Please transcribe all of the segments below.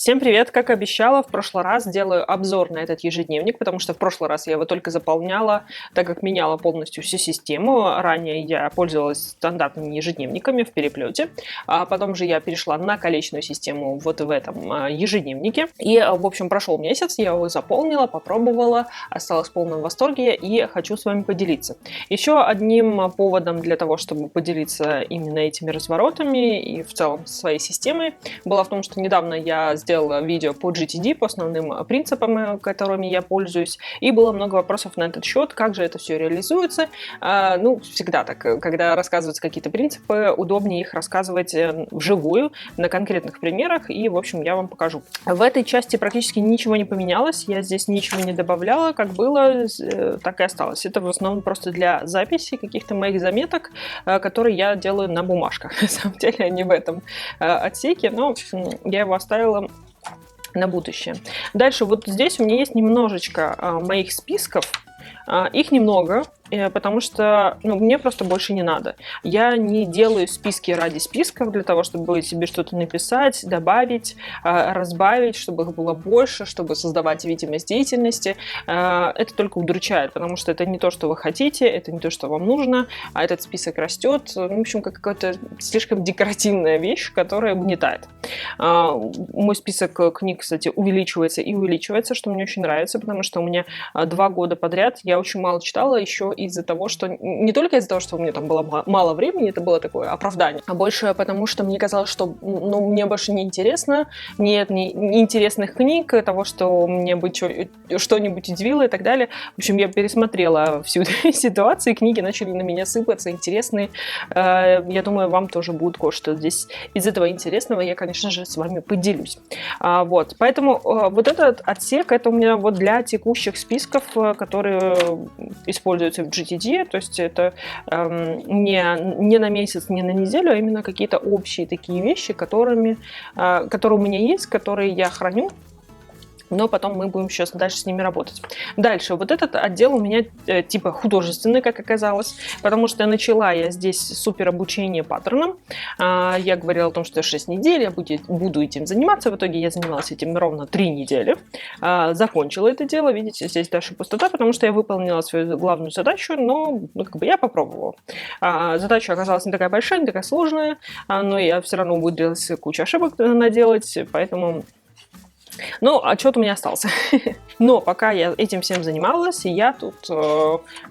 Всем привет! Как обещала, в прошлый раз делаю обзор на этот ежедневник, потому что в прошлый раз я его только заполняла, так как меняла полностью всю систему. Ранее я пользовалась стандартными ежедневниками в переплете, а потом же я перешла на количественную систему вот в этом ежедневнике. И, в общем, прошел месяц, я его заполнила, попробовала, осталась в полном восторге и хочу с вами поделиться. Еще одним поводом для того, чтобы поделиться именно этими разворотами и в целом своей системой, было в том, что недавно я сделала видео по GTD, по основным принципам, которыми я пользуюсь, и было много вопросов на этот счет, как же это все реализуется. Ну, всегда так, когда рассказываются какие-то принципы, удобнее их рассказывать вживую, на конкретных примерах, и, в общем, я вам покажу. В этой части практически ничего не поменялось, я здесь ничего не добавляла, как было, так и осталось. Это в основном просто для записи каких-то моих заметок, которые я делаю на бумажках. На самом деле, они в этом отсеке, но я его оставила на будущее. Дальше вот здесь у меня есть немножечко моих списков. Их немного, потому что мне просто больше не надо. Я не делаю списки ради списков для того, чтобы себе что-то написать, добавить, разбавить, чтобы их было больше, чтобы создавать видимость деятельности. Это только удручает, потому что это не то, что вы хотите, это не то, что вам нужно, а этот список растет. В общем, как какая-то слишком декоративная вещь, которая угнетает. Мой список книг, кстати, увеличивается и увеличивается, что мне очень нравится, потому что у меня 2 года подряд я очень мало читала, еще из-за того, что не только из-за того, что у меня там было мало времени, это было такое оправдание, а больше потому, что мне казалось, что мне больше не интересно, нет неинтересных книг, того, что мне бы что-нибудь удивило и так далее. В общем, я пересмотрела всю эту ситуацию, и книги начали на меня сыпаться, интересные. Я думаю, вам тоже будет кое-что здесь из этого интересного, я, конечно же, с вами поделюсь. Вот, поэтому вот этот отсек, это у меня вот для текущих списков, которые используются в GTD, то есть это не на месяц, не на неделю, а именно какие-то общие такие вещи, которые у меня есть, которые я храню, но потом мы будем сейчас дальше с ними работать. Дальше, вот этот отдел у меня типа художественный, как оказалось, потому что начала я здесь супер обучение паттернам. Я говорила о том, что 6 недель я буду этим заниматься. В итоге я занималась этим ровно 3 недели. Закончила это дело. Видите, здесь дальше пустота, потому что я выполнила свою главную задачу, но как бы я попробовала. Задача оказалась не такая большая, не такая сложная, но я все равно умудрилась кучу ошибок наделать, поэтому... Ну, отчет у меня остался. Но пока я этим всем занималась, я тут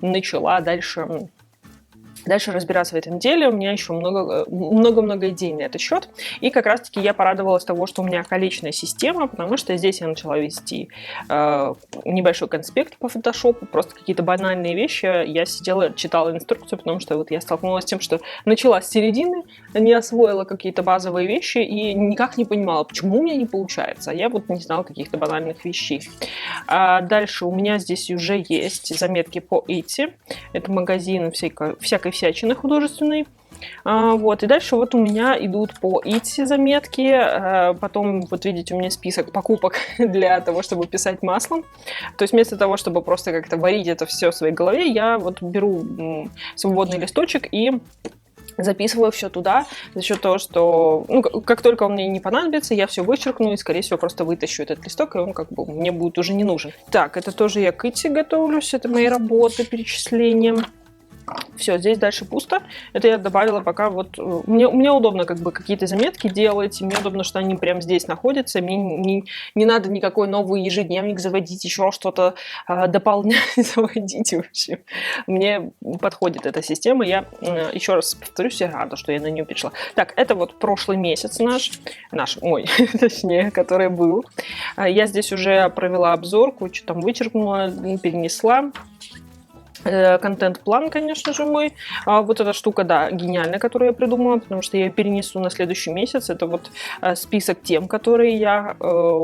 начала дальше разбираться в этом деле. У меня еще много-много идей на этот счет. И как раз-таки я порадовалась того, что у меня количественная система, потому что здесь я начала вести небольшой конспект по фотошопу, просто какие-то банальные вещи. Я сидела, читала инструкцию, потому что вот я столкнулась с тем, что начала с середины, не освоила какие-то базовые вещи и никак не понимала, почему у меня не получается. Я вот не знала каких-то банальных вещей. Дальше у меня здесь уже есть заметки по Etsy. Это магазин всякой всячины художественной. Вот, и дальше вот у меня идут по Etsy заметки, потом, вот видите, у меня список покупок для того, чтобы писать маслом. То есть вместо того, чтобы просто как-то варить это все в своей голове, я вот беру свободный листочек и записываю все туда, за счет того, что как только он мне не понадобится, я все вычеркну и, скорее всего, просто вытащу этот листок, и он как бы мне будет уже не нужен. Так, это тоже я к Etsy готовлюсь, это мои работы, перечисления. Все, здесь дальше пусто. Это я добавила пока вот... Мне удобно как бы какие-то заметки делать, мне удобно, что они прямо здесь находятся, мне не надо никакой новый ежедневник заводить, еще что-то дополнять, заводить, в общем. Мне подходит эта система, я еще раз повторюсь, я рада, что я на нее перешла. Так, это вот прошлый месяц мой, точнее, который был. Я здесь уже провела обзор, кое-что там вычеркнула, перенесла. Контент-план, конечно же, мой. Вот эта штука, да, гениальная, которую я придумала, потому что я ее перенесу на следующий месяц. Это вот список тем, которые я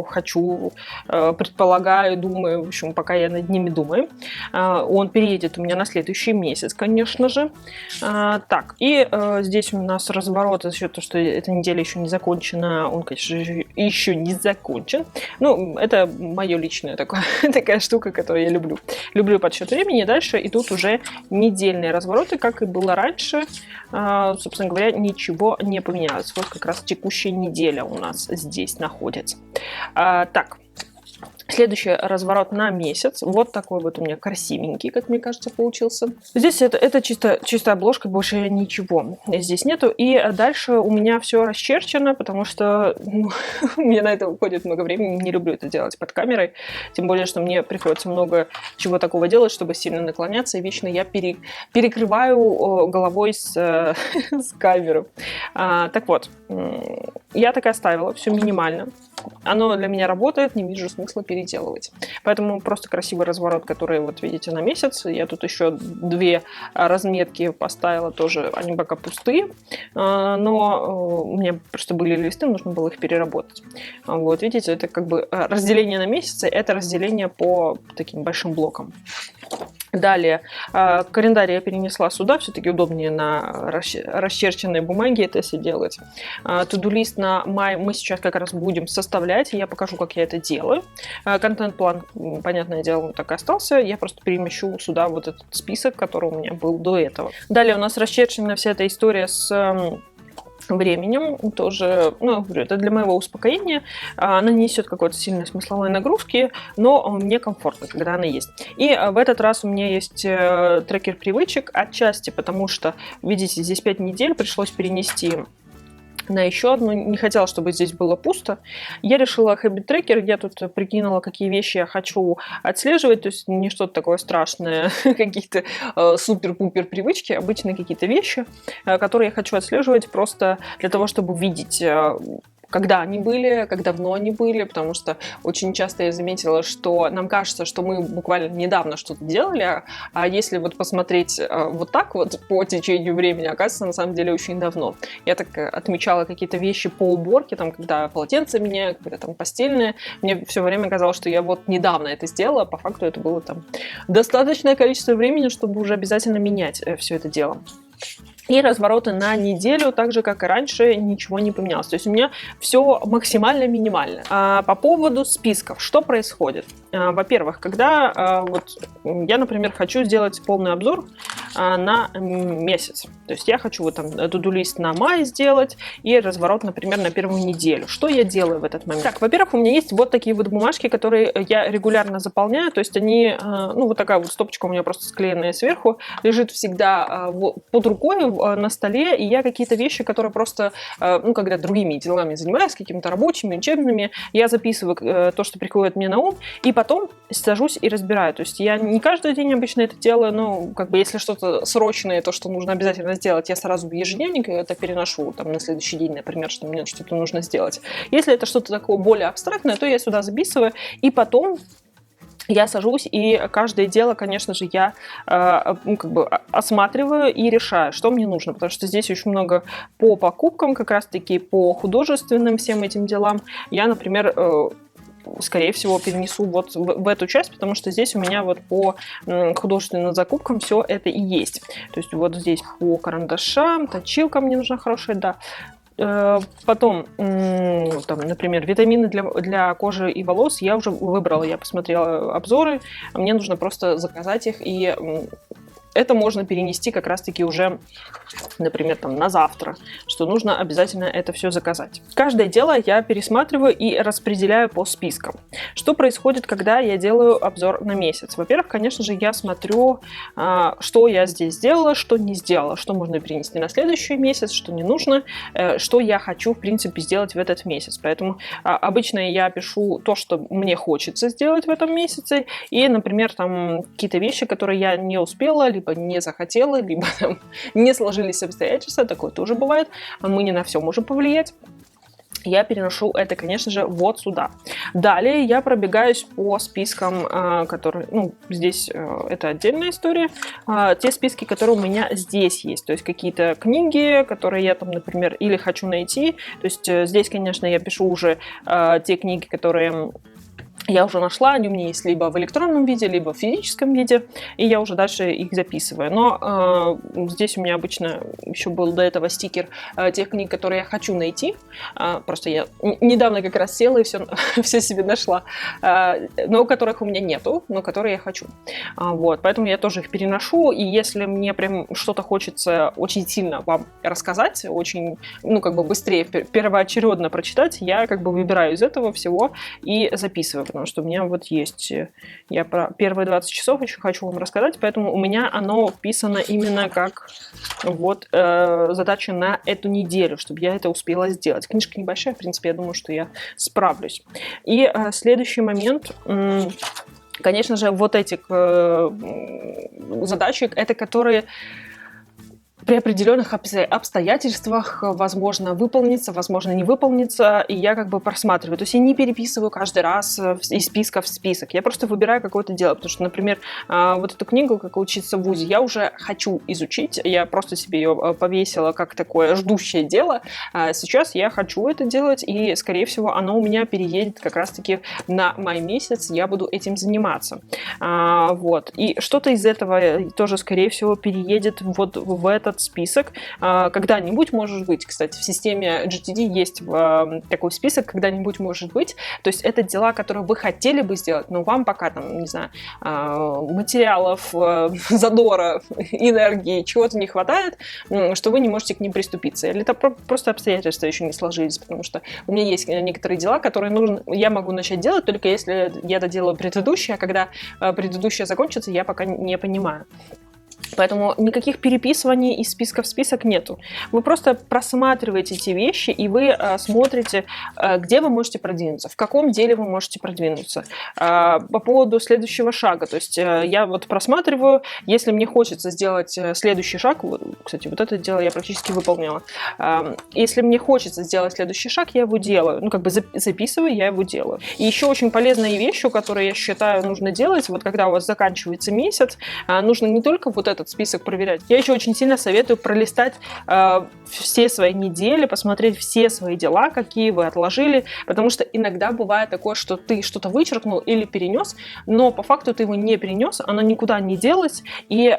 хочу, предполагаю, думаю, в общем, пока я над ними думаю. Он переедет у меня на следующий месяц, конечно же. Так, и здесь у нас разворот за счет того, что эта неделя еще не закончена. Он, конечно же, еще не закончен. Ну, это мое личное такая штука, которую я люблю. Люблю подсчет времени. Дальше идут уже недельные развороты, как и было раньше. Собственно говоря, ничего не поменялось. Вот как раз текущая неделя у нас здесь находится. Так. Следующий разворот на месяц. Вот такой вот у меня красивенький, как мне кажется, получился. Здесь это чисто обложка, больше ничего здесь нету. И дальше у меня все расчерчено, потому что у меня на это уходит много времени. Не люблю это делать под камерой. Тем более, что мне приходится много чего такого делать, чтобы сильно наклоняться. И вечно я перекрываю головой с камеру. Так вот, я так и оставила. Все минимально. Оно для меня работает, не вижу смысла переделывать. Поэтому просто красивый разворот, который вот видите на месяц. Я тут еще 2 разметки поставила тоже, они пока пустые, но у меня просто были листы, нужно было их переработать. Вот видите, это как бы разделение на месяцы, это разделение по таким большим блокам. Далее, календарь я перенесла сюда, все-таки удобнее на расчерченной бумаге это все делать. To-do-лист на май мы сейчас как раз будем составлять, я покажу, как я это делаю. Контент-план, понятное дело, он так и остался, я просто перемещу сюда вот этот список, который у меня был до этого. Далее у нас расчерчена вся эта история с временем, тоже, это для моего успокоения. Она не несет какой-то сильной смысловой нагрузки, но мне комфортно, когда она есть. И в этот раз у меня есть трекер привычек, отчасти потому что, видите, здесь 5 недель пришлось перенести на еще одну. Не хотела, чтобы здесь было пусто. Я решила Habit Tracker. Я тут прикинула, какие вещи я хочу отслеживать. То есть не что-то такое страшное, какие-то супер-пупер привычки. Обычные какие-то вещи, которые я хочу отслеживать просто для того, чтобы видеть, когда они были, как давно они были, потому что очень часто я заметила, что нам кажется, что мы буквально недавно что-то делали, а если вот посмотреть вот так вот по течению времени, оказывается, на самом деле очень давно. Я так отмечала какие-то вещи по уборке, там, когда полотенце меняю, когда там постельное, мне все время казалось, что я вот недавно это сделала, по факту это было там достаточное количество времени, чтобы уже обязательно менять все это дело. И развороты на неделю, так же, как и раньше, ничего не поменялось. То есть у меня все максимально минимально. По поводу списков, что происходит? Во-первых, когда я, например, хочу сделать полный обзор на месяц. То есть я хочу вот там to-do-лист на май сделать и разворот, например, на первую неделю. Что я делаю в этот момент? Так, во-первых, у меня есть вот такие вот бумажки, которые я регулярно заполняю. То есть они, вот такая вот стопочка у меня просто склеенная сверху, лежит всегда под рукой на столе, и я какие-то вещи, которые просто, когда другими делами занимаюсь, какими-то рабочими, учебными, я записываю то, что приходит мне на ум, и потом сажусь и разбираю. То есть я не каждый день обычно это делаю, но если что-то срочное, то, что нужно обязательно сделать, я сразу в ежедневник это переношу там, на следующий день, например, что мне что-то нужно сделать. Если это что-то такое более абстрактное, то я сюда записываю, и потом я сажусь, и каждое дело, конечно же, я осматриваю и решаю, что мне нужно, потому что здесь очень много по покупкам, как раз-таки по художественным всем этим делам. Я, например, скорее всего, перенесу вот в эту часть, потому что здесь у меня вот по художественным закупкам все это и есть. То есть вот здесь по карандашам, точилка мне нужна хорошая, да. Потом, там, например, витамины для кожи и волос я уже выбрала, я посмотрела обзоры, мне нужно просто заказать их, и это можно перенести как раз-таки уже, например, там, на завтра, что нужно обязательно это все заказать. Каждое дело я пересматриваю и распределяю по спискам. Что происходит, когда я делаю обзор на месяц? Во-первых, конечно же, я смотрю, что я здесь сделала, что не сделала, что можно перенести на следующий месяц, что не нужно, что я хочу, в принципе, сделать в этот месяц. Поэтому обычно я пишу то, что мне хочется сделать в этом месяце, и, например, там какие-то вещи, которые я не успела, либо не захотела, либо там не сложились обстоятельства, такое тоже бывает, мы не на все можем повлиять. Я переношу это, конечно же, вот сюда. Далее я пробегаюсь по спискам, которые, здесь это отдельная история, те списки, которые у меня здесь есть, то есть какие-то книги, которые я там, например, или хочу найти, то есть здесь, конечно, я пишу уже те книги, которые я уже нашла, они у меня есть либо в электронном виде, либо в физическом виде, и я уже дальше их записываю. Но здесь у меня обычно еще был до этого стикер тех книг, которые я хочу найти. Просто я недавно как раз села и все, все себе нашла, но которых у меня нету, но которые я хочу. Вот, поэтому я тоже их переношу, и если мне прям что-то хочется очень сильно вам рассказать, очень, ну, как бы быстрее, первоочередно прочитать, я как бы выбираю из этого всего и записываю, потому что у меня вот есть, я про первые 20 часов еще хочу вам рассказать, поэтому у меня оно вписано именно как вот задача на эту неделю, чтобы я это успела сделать. Книжка небольшая, в принципе, я думаю, что я справлюсь. И следующий момент, конечно же, вот эти задачи, это которые при определенных обстоятельствах, возможно, выполнится, возможно, не выполнится, и я как бы просматриваю. То есть я не переписываю каждый раз из списка в список. Я просто выбираю какое-то дело, потому что, например, вот эту книгу «Как учиться в ВУЗе» я уже хочу изучить, я просто себе ее повесила как такое ждущее дело. Сейчас я хочу это делать, и, скорее всего, оно у меня переедет как раз-таки на май месяц, я буду этим заниматься. Вот. И что-то из этого тоже, скорее всего, переедет вот в этот список. Когда-нибудь, может быть, кстати, в системе GTD есть такой список, когда-нибудь может быть. То есть это дела, которые вы хотели бы сделать, но вам пока там, не знаю, материалов, задора, энергии, чего-то не хватает, что вы не можете к ним приступиться. Или это просто обстоятельства еще не сложились, потому что у меня есть некоторые дела, которые я могу начать делать, только если я доделаю предыдущее, а когда предыдущее закончится, я пока не понимаю. Поэтому никаких переписываний из списка в список нету. Вы просто просматриваете эти вещи, и вы смотрите, где вы можете продвинуться, в каком деле вы можете продвинуться. По поводу следующего шага. То есть я вот просматриваю, если мне хочется сделать следующий шаг, кстати, вот это дело я практически выполнила. Если мне хочется сделать следующий шаг, я его делаю. Ну, как бы записываю, я его делаю. И еще очень полезная вещь, которую я считаю нужно делать, вот когда у вас заканчивается месяц, нужно не только вот этот список проверять. Я еще очень сильно советую пролистать все свои недели, посмотреть все свои дела, какие вы отложили, потому что иногда бывает такое, что ты что-то вычеркнул или перенес, но по факту ты его не перенес, оно никуда не делось, и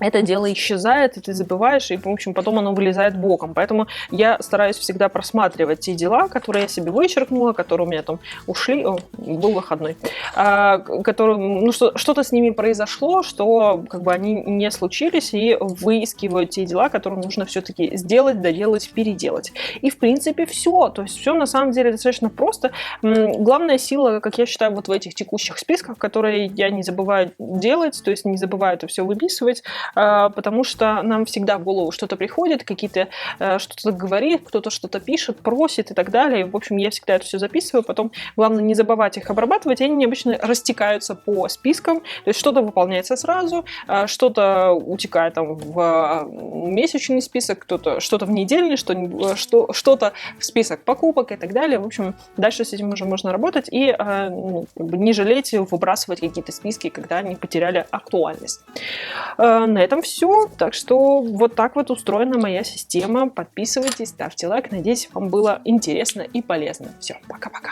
это дело исчезает, и ты забываешь, и, в общем, потом оно вылезает боком. Поэтому я стараюсь всегда просматривать те дела, которые я себе вычеркнула, которые у меня там ушли, был выходной, которые, ну, что-то с ними произошло, что как бы они не случились, и выискиваю те дела, которые нужно все-таки сделать, доделать, переделать. И, в принципе, все. То есть все на самом деле достаточно просто. Главная сила, как я считаю, вот в этих текущих списках, которые я не забываю делать, то есть не забываю это все выписывать, потому что нам всегда в голову что-то приходит, какие-то что-то говорит, кто-то что-то пишет, просит и так далее. В общем, я всегда это все записываю, потом главное не забывать их обрабатывать, и они обычно растекаются по спискам, то есть что-то выполняется сразу, что-то утекает там в месячный список, кто-то что-то в недельный, что-то в список покупок и так далее. В общем, дальше с этим уже можно работать и как бы не жалеть выбрасывать какие-то списки, когда они потеряли актуальность. На этом все. Так что вот так вот устроена моя система. Подписывайтесь, ставьте лайк. Надеюсь, вам было интересно и полезно. Все, пока-пока.